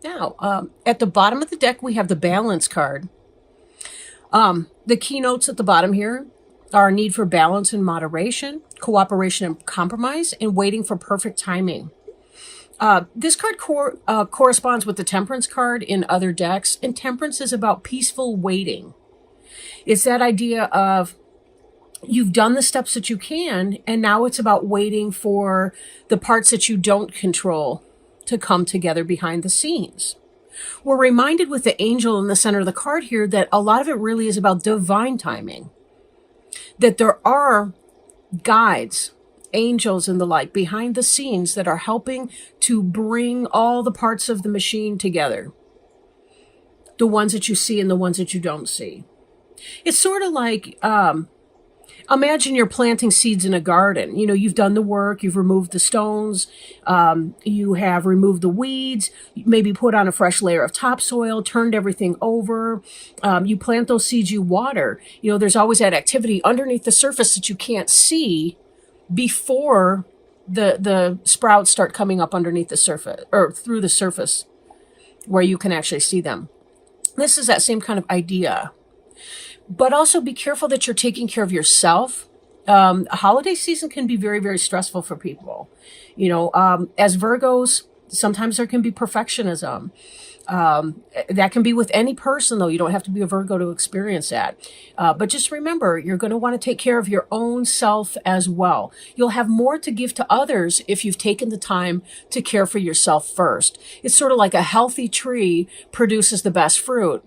Now, at the bottom of the deck, we have the balance card. The keynotes at the bottom here are need for balance and moderation, cooperation and compromise, and waiting for perfect timing. This card corresponds with the Temperance card in other decks, and Temperance is about peaceful waiting. It's that idea of you've done the steps that you can, and now it's about waiting for the parts that you don't control to come together behind the scenes. We're reminded with the angel in the center of the card here that a lot of it really is about divine timing. That there are guides, angels and the like behind the scenes that are helping to bring all the parts of the machine together. The ones that you see and the ones that you don't see. It's sort of like, imagine you're planting seeds in a garden. You know, you've done the work, you've removed the stones, you have removed the weeds, maybe put on a fresh layer of topsoil, turned everything over. You plant those seeds, you water. You know, there's always that activity underneath the surface that you can't see before the sprouts start coming up underneath the surface or through the surface where you can actually see them. This is that same kind of idea. But also be careful that you're taking care of yourself. A holiday season can be very, very stressful for people. You know, as Virgos, sometimes there can be perfectionism. That can be with any person, though. You don't have to be a Virgo to experience that. But just remember, you're going to want to take care of your own self as well. You'll have more to give to others if you've taken the time to care for yourself first. It's sort of like a healthy tree produces the best fruit.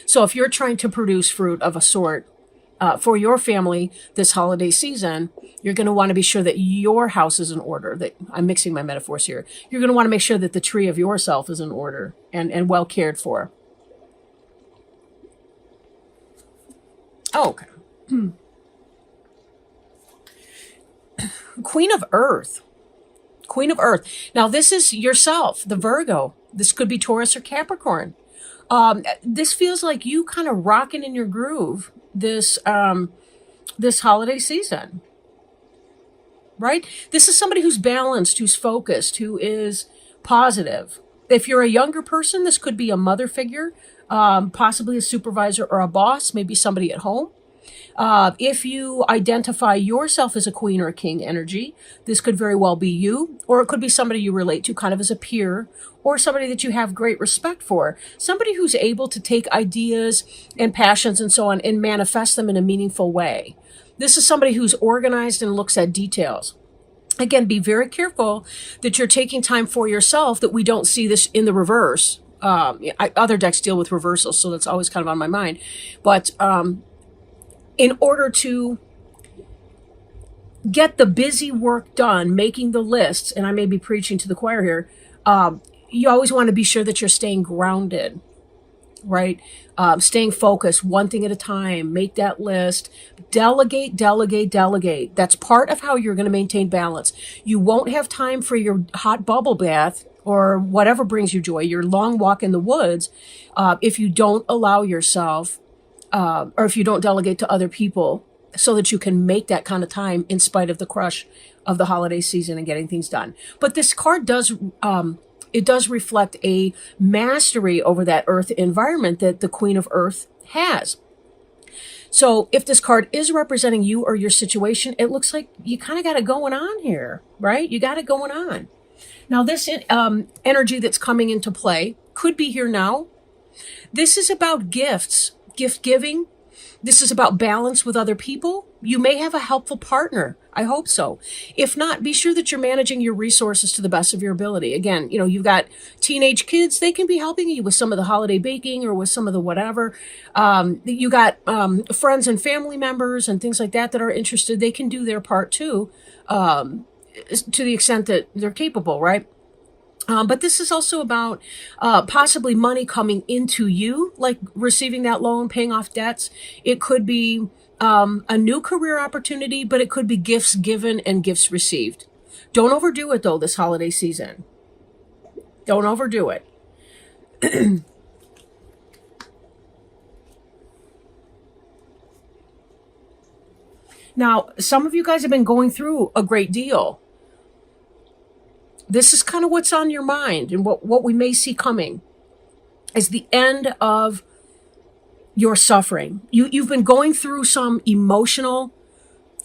So if you're trying to produce fruit of a sort for your family this holiday season, you're going to want to be sure that your house is in order. That I'm mixing my metaphors here. You're going to want to make sure that the tree of yourself is in order and well cared for. Oh, okay. Queen of Earth. Queen of Earth. Now, this is yourself, the Virgo. This could be Taurus or Capricorn. This feels like you kind of rocking in your groove this holiday season, right? This is somebody who's balanced, who's focused, who is positive. If you're a younger person, this could be a mother figure, possibly a supervisor or a boss, maybe somebody at home. If you identify yourself as a queen or a king energy, this could very well be you, or it could be somebody you relate to kind of as a peer, or somebody that you have great respect for, somebody who's able to take ideas and passions and so on and manifest them in a meaningful way. This is somebody who's organized and looks at details. Again, be very careful that you're taking time for yourself, that we don't see this in the reverse. Other decks deal with reversals, so that's always kind of on my mind. But in order to get the busy work done, making the lists, and I may be preaching to the choir here, you always want to be sure that you're staying grounded, right? Staying focused, one thing at a time, make that list, delegate, delegate, delegate. That's part of how you're going to maintain balance. You won't have time for your hot bubble bath or whatever brings you joy, your long walk in the woods, if you don't allow yourself or if you don't delegate to other people so that you can make that kind of time in spite of the crush of the holiday season and getting things done. But this card does, it does reflect a mastery over that earth environment that the Queen of Earth has. So if this card is representing you or your situation, it looks like you kind of got it going on here, right? You got it going on. Now this energy that's coming into play could be here now. This is about gifts. Gift giving. This is about balance with other people. You may have a helpful partner. I hope so. If not, be sure that you're managing your resources to the best of your ability. Again, you know, you've got teenage kids. They can be helping you with some of the holiday baking or with some of the whatever. You got friends and family members and things like that that are interested. They can do their part too, to the extent that they're capable, right? But this is also about possibly money coming into you, like receiving that loan, paying off debts. It could be a new career opportunity, but it could be gifts given and gifts received. Don't overdo it, though, this holiday season. Don't overdo it. Now, some of you guys have been going through a great deal. This is kind of what's on your mind, and what we may see coming is the end of your suffering. You've been going through some emotional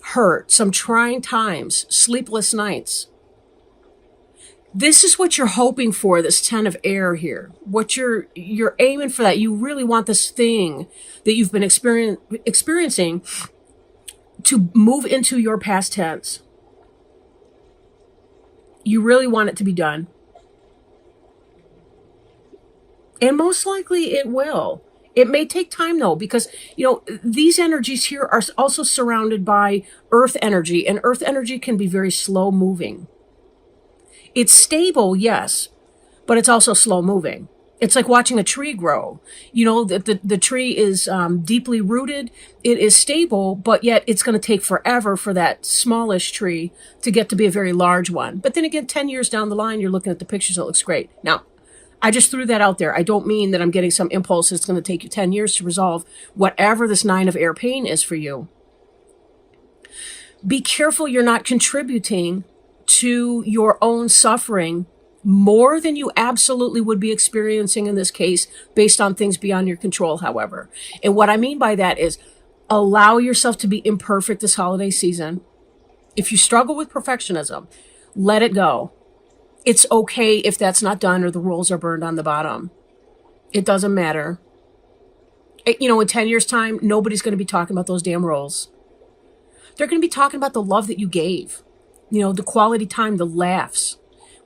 hurt, some trying times, sleepless nights. This is what you're hoping for, this 10 of air here. What you're aiming for, that you really want this thing that you've been experiencing to move into your past tense. You really want it to be done. And most likely it will. It may take time though, because, these energies here are also surrounded by earth energy, and earth energy can be very slow moving. It's stable, yes, but it's also slow moving. It's like watching a tree grow. The tree is deeply rooted. It is stable, but yet it's going to take forever for that smallish tree to get to be a very large one. But then again, 10 years down the line, you're looking at the pictures, it looks great. Now, I just threw that out there. I don't mean that I'm getting some impulse that's going to take you 10 years to resolve whatever this 9 of air pain is for you. Be careful you're not contributing to your own suffering more than you absolutely would be experiencing in this case, based on things beyond your control, however. And what I mean by that is allow yourself to be imperfect this holiday season. If you struggle with perfectionism, let it go. It's okay if that's not done or the rolls are burned on the bottom. It doesn't matter. In 10 years' time, nobody's going to be talking about those damn rolls. They're going to be talking about the love that you gave. The quality time, the laughs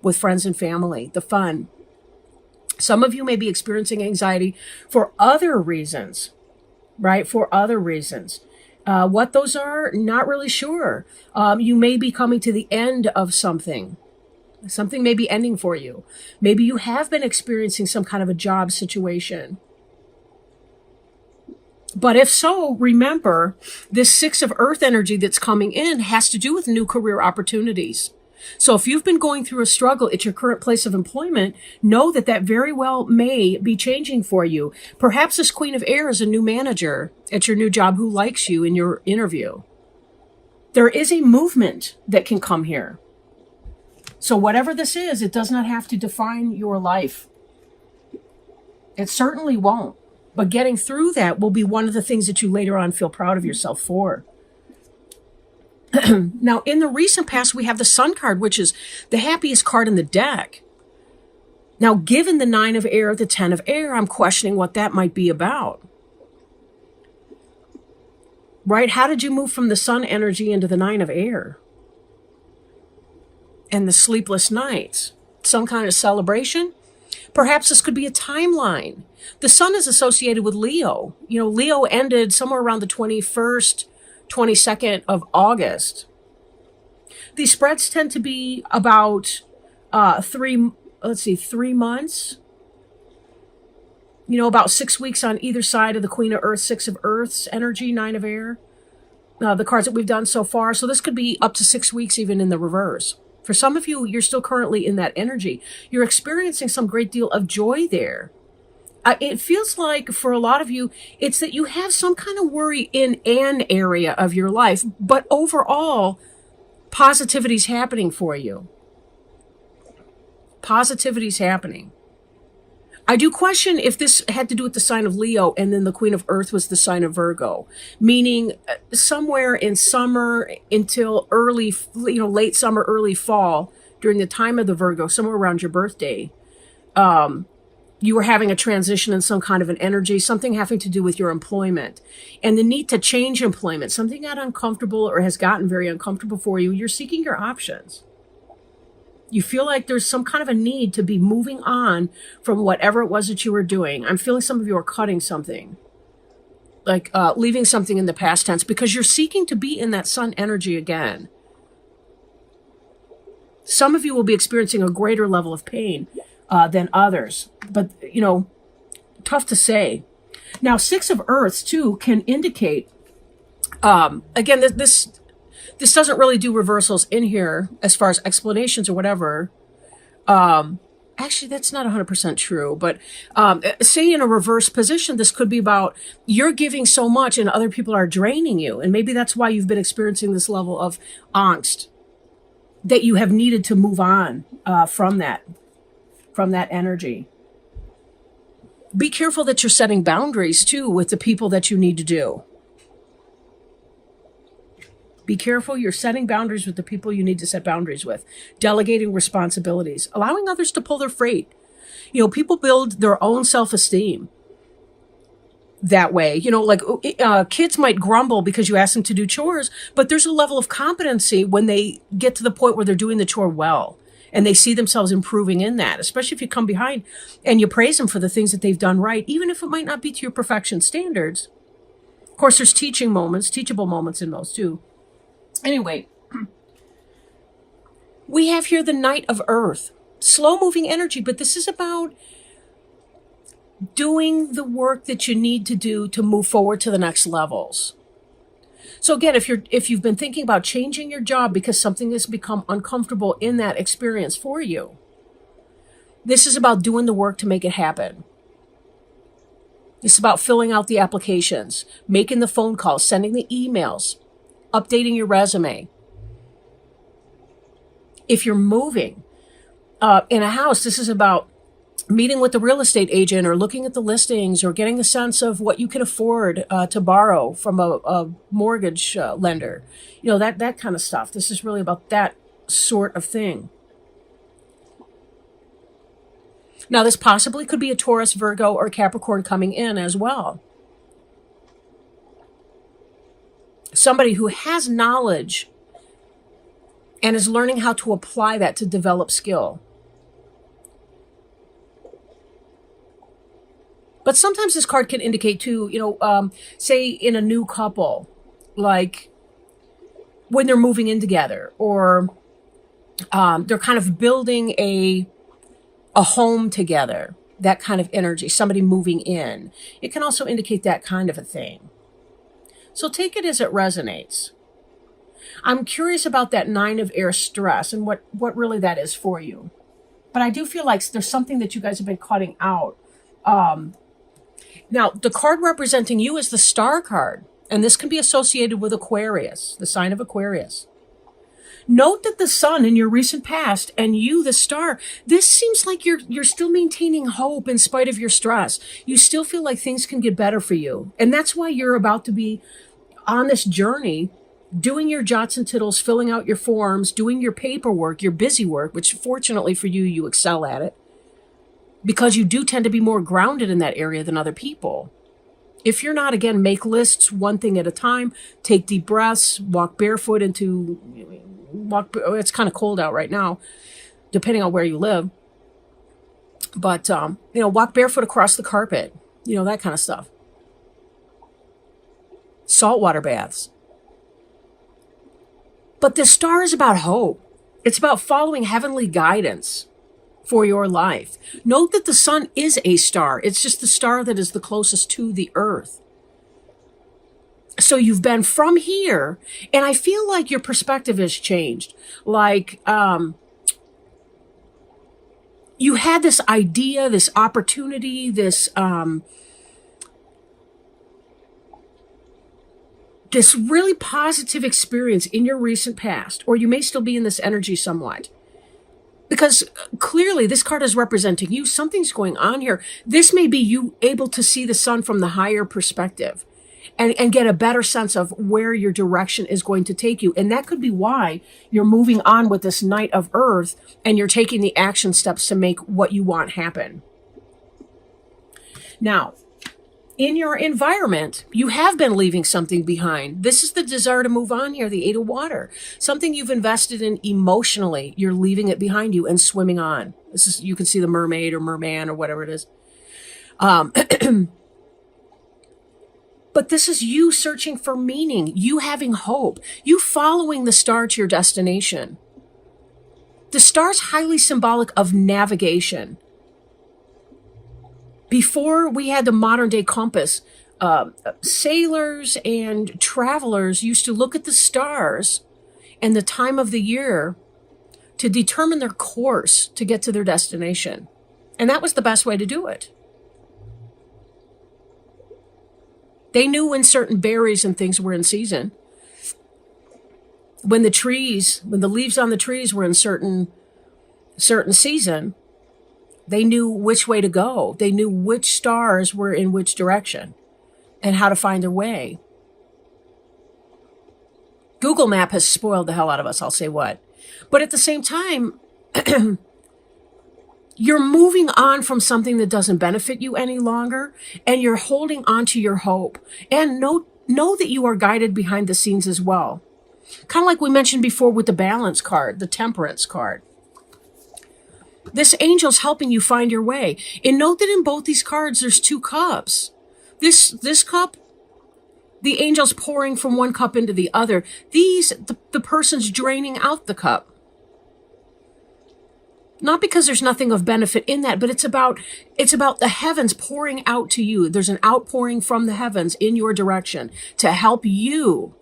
with friends and family, the fun. Some of you may be experiencing anxiety for other reasons, right? For other reasons. What those are, not really sure. You may be coming to the end of something. Something may be ending for you. Maybe you have been experiencing some kind of a job situation. But if so, remember, this 6 of earth energy that's coming in has to do with new career opportunities. So if you've been going through a struggle at your current place of employment, know that very well may be changing for you. Perhaps this Queen of Air is a new manager at your new job who likes you in your interview. There is a movement that can come here. So whatever this is, it does not have to define your life. It certainly won't. But getting through that will be one of the things that you later on feel proud of yourself for. Now, in the recent past, we have the Sun card, which is the happiest card in the deck. Now, given the 9 of air, the 10 of air, I'm questioning what that might be about. Right? How did you move from the Sun energy into the 9 of air? And the sleepless nights? Some kind of celebration? Perhaps this could be a timeline. The Sun is associated with Leo. Leo ended somewhere around the 21st, 22nd of August. These spreads tend to be about 3 months. About 6 weeks on either side of the Queen of Earth, 6 of Earth's energy, 9 of air. The cards that we've done so far. So this could be up to 6 weeks even in the reverse. For some of you, you're still currently in that energy. You're experiencing some great deal of joy there. It feels like for a lot of you, it's that you have some kind of worry in an area of your life, but overall, positivity's happening for you. Positivity's happening. I do question if this had to do with the sign of Leo and then the Queen of Earth was the sign of Virgo, meaning somewhere in summer until early, late summer, early fall, during the time of the Virgo, somewhere around your birthday, you were having a transition in some kind of an energy, something having to do with your employment and the need to change employment. Something got uncomfortable or has gotten very uncomfortable for you. You're seeking your options. You feel like there's some kind of a need to be moving on from whatever it was that you were doing. I'm feeling some of you are cutting something, like leaving something in the past tense, because you're seeking to be in that Sun energy again. Some of you will be experiencing a greater level of pain than others, but, tough to say. Now, 6 of Earths, too, can indicate, again, this doesn't really do reversals in here as far as explanations or whatever. Actually, that's not 100% true, but say in a reverse position, this could be about you're giving so much and other people are draining you. And maybe that's why you've been experiencing this level of angst. that you have needed to move on from that energy. Be careful that you're setting boundaries too with the people that you need to do. Be careful you're setting boundaries with the people you need to set boundaries with. Delegating responsibilities, allowing others to pull their freight. People build their own self-esteem that way. Like kids might grumble because you ask them to do chores, but there's a level of competency when they get to the point where they're doing the chore well and they see themselves improving in that, especially if you come behind and you praise them for the things that they've done right, even if it might not be to your perfection standards. Of course, there's teachable moments in those too. Anyway, we have here the Knight of Earth, slow moving energy, but this is about doing the work that you need to do to move forward to the next levels. So again, if you've been thinking about changing your job because something has become uncomfortable in that experience for you, this is about doing the work to make it happen. It's about filling out the applications, making the phone calls, sending the emails, updating your resume. If you're moving in a house, this is about meeting with the real estate agent or looking at the listings or getting a sense of what you can afford to borrow from a mortgage lender. That kind of stuff. This is really about that sort of thing. Now, this possibly could be a Taurus, Virgo, or Capricorn coming in as well. Somebody who has knowledge and is learning how to apply that to develop skill. But sometimes this card can indicate too, say in a new couple, like when they're moving in together, or they're kind of building a home together, that kind of energy, somebody moving in. It can also indicate that kind of a thing. So take it as it resonates. I'm curious about that 9 of Air stress and what really that is for you. But I do feel like there's something that you guys have been cutting out. Now, the card representing you is the Star card, and this can be associated with Aquarius, the sign of Aquarius. Note that the Sun in your recent past and you, the Star, this seems like you're still maintaining hope in spite of your stress. You still feel like things can get better for you. And that's why you're about to be on this journey, doing your jots and tittles, filling out your forms, doing your paperwork, your busy work, which fortunately for you, you excel at it, because you do tend to be more grounded in that area than other people. If you're not, again, make lists one thing at a time, take deep breaths, walk barefoot it's kind of cold out right now, depending on where you live. But, walk barefoot across the carpet, that kind of stuff. Saltwater baths. But the Star is about hope. It's about following heavenly guidance for your life. Note that the Sun is a star. It's just the star that is the closest to the Earth. So you've been from here, and I feel like your perspective has changed. Like, you had this idea, this opportunity, this really positive experience in your recent past, or you may still be in this energy somewhat. Because clearly this card is representing you. Something's going on here. This may be you able to see the Sun from the higher perspective and get a better sense of where your direction is going to take you. And that could be why you're moving on with this Knight of Earth and you're taking the action steps to make what you want happen. Now, in your environment, you have been leaving something behind. This is the desire to move on here, the 8 of Water. Something you've invested in emotionally, you're leaving it behind you and swimming on. This is, you can see the mermaid or merman or whatever it is. But this is you searching for meaning, you having hope, you following the star to your destination. The star's highly symbolic of navigation. Before we had the modern day compass, sailors and travelers used to look at the stars and the time of the year to determine their course to get to their destination. And that was the best way to do it. They knew when certain berries and things were in season. when the leaves on the trees were in certain season, they knew which way to go. They knew which stars were in which direction and how to find their way. Google Map has spoiled the hell out of us, I'll say what. But at the same time, you're moving on from something that doesn't benefit you any longer, and you're holding on to your hope. And know that you are guided behind the scenes as well. Kind of like we mentioned before with the balance card, the temperance card. This angel's helping you find your way. And note that in both these cards, there's two cups. This cup, the angel's pouring from one cup into the other. The person's draining out the cup. Not because there's nothing of benefit in that, but it's about the heavens pouring out to you. There's an outpouring from the heavens in your direction to help you.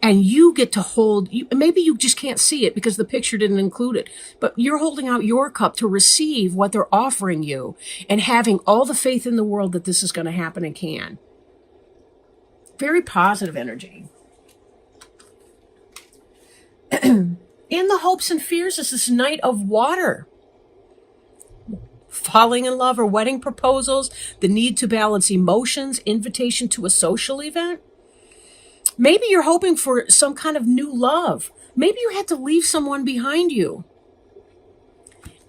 And you get to hold, maybe you just can't see it because the picture didn't include it, but you're holding out your cup to receive what they're offering you and having all the faith in the world that this is going to happen and can. Very positive energy. In the hopes and fears is this Knight of Water. Falling in love or wedding proposals, the need to balance emotions, invitation to a social event. Maybe you're hoping for some kind of new love. Maybe you had to leave someone behind you.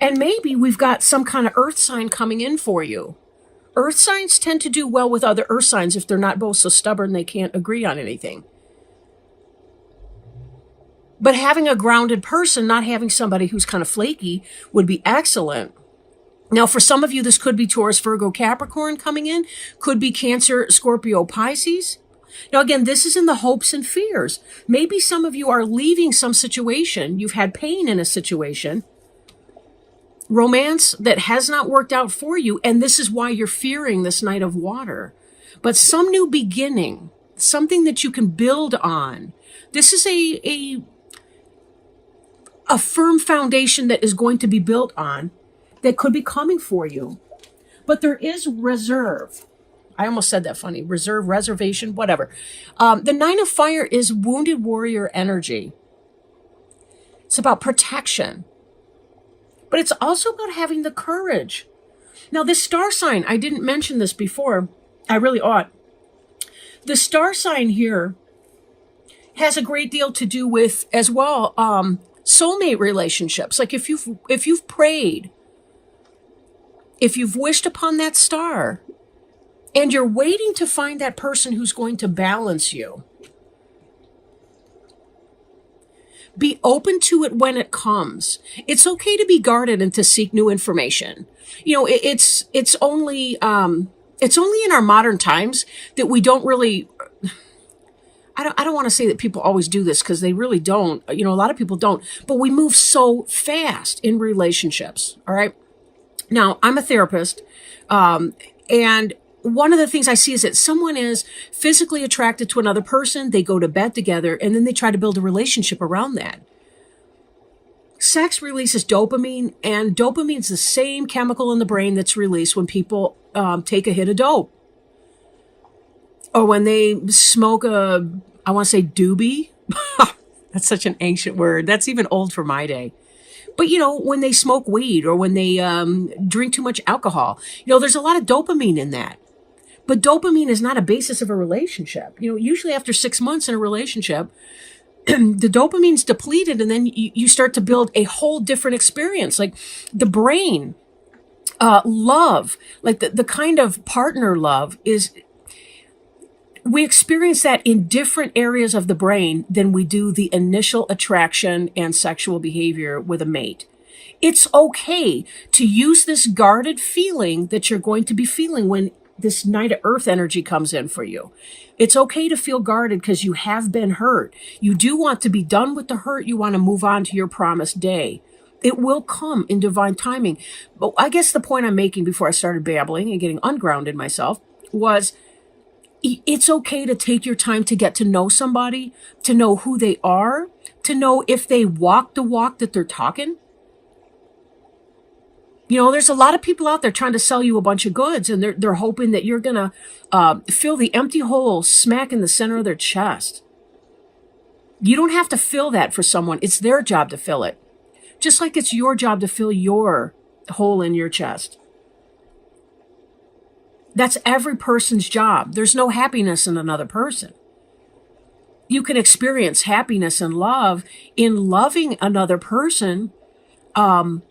And maybe we've got some kind of earth sign coming in for you. Earth signs tend to do well with other earth signs if they're not both so stubborn they can't agree on anything. But having a grounded person, not having somebody who's kind of flaky, would be excellent. Now, for some of you, this could be Taurus, Virgo, Capricorn coming in. Could be Cancer, Scorpio, Pisces. Now, again, this is in the hopes and fears. Maybe some of you are leaving some situation. You've had pain in a situation, romance that has not worked out for you, and this is why you're fearing this Knight of Water. But some new beginning, something that you can build on. This is a firm foundation that is going to be built on that could be coming for you. But there is reserve. I almost said that funny. Reserve, reservation, whatever. The Nine of Fire is wounded warrior energy. It's about protection. But it's also about having the courage. Now, this star sign, I didn't mention this before. I really ought. The star sign here has a great deal to do with, as well, soulmate relationships. Like if you've prayed, if you've wished upon that star, and you're waiting to find that person who's going to balance you, be open to it when it comes. It's okay to be guarded and to seek new information. You know, it's only in our modern times that we don't really. I don't want to say that people always do this because they really don't. You know, a lot of people don't. But we move so fast in relationships. All right. Now, I'm a therapist, and one of the things I see is that someone is physically attracted to another person, they go to bed together, and then they try to build a relationship around that. Sex releases dopamine, and dopamine is the same chemical in the brain that's released when people take a hit of dope. Or when they smoke I want to say doobie. That's such an ancient word. That's even old for my day. But, you know, when they smoke weed or when they drink too much alcohol, you know, there's a lot of dopamine in that. But dopamine is not a basis of a relationship. You know, usually after 6 months in a relationship, the dopamine's depleted, and then you start to build a whole different experience. Like the brain, love, like the kind of partner love is, we experience that in different areas of the brain than we do the initial attraction and sexual behavior with a mate. It's okay to use this guarded feeling that you're going to be feeling when this Knight of Earth energy comes in for you. It's okay to feel guarded because you have been hurt. You do want to be done with the hurt. You want to move on to your promised day. It will come in divine timing. But I guess the point I'm making before I started babbling and getting ungrounded myself was, it's okay to take your time to get to know somebody, to know who they are, to know if they walk the walk that they're talking. You know, there's a lot of people out there trying to sell you a bunch of goods, and they're hoping that you're going to fill the empty hole smack in the center of their chest. You don't have to fill that for someone. It's their job to fill it. Just like it's your job to fill your hole in your chest. That's every person's job. There's no happiness in another person. You can experience happiness and love in loving another person. But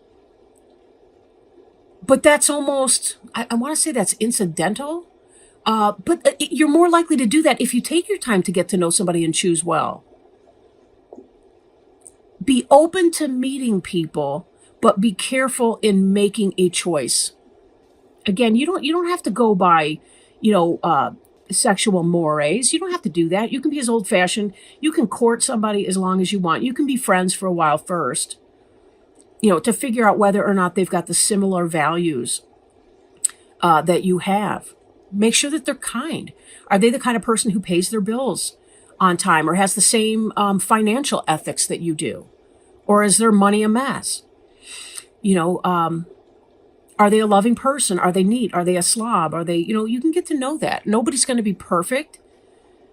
that's almost, I want to say that's incidental. But you're more likely to do that if you take your time to get to know somebody and choose well. Be open to meeting people, but be careful in making a choice. Again, you don't have to go by, sexual mores. You don't have to do that. You can be as old-fashioned. You can court somebody as long as you want. You can be friends for a while first, to figure out whether or not they've got the similar values that you have. Make sure that they're kind. Are they the kind of person who pays their bills on time or has the same financial ethics that you do? Or is their money a mess? Are they a loving person? Are they neat? Are they a slob? Are they, you can get to know that. Nobody's going to be perfect.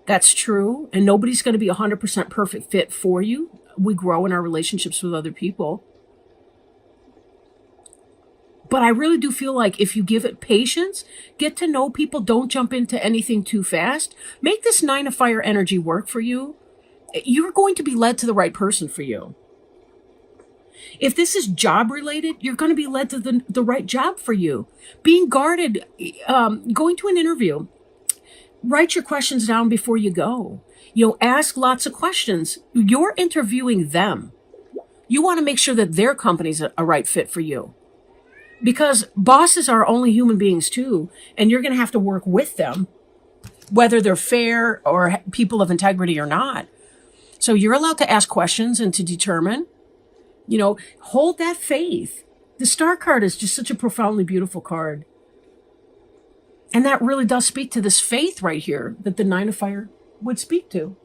That's true. And nobody's going to be 100% perfect fit for you. We grow in our relationships with other people. But I really do feel like if you give it patience, get to know people, don't jump into anything too fast. Make this 9 of fire energy work for you. You're going to be led to the right person for you. If this is job related, you're going to be led to the right job for you. Being guarded, going to an interview, write your questions down before you go. Ask lots of questions. You're interviewing them. You want to make sure that their company's a right fit for you. Because bosses are only human beings too, and you're going to have to work with them, whether they're fair or people of integrity or not. So you're allowed to ask questions and to determine, hold that faith. The Star card is just such a profoundly beautiful card. And that really does speak to this faith right here that the 9 of fire would speak to.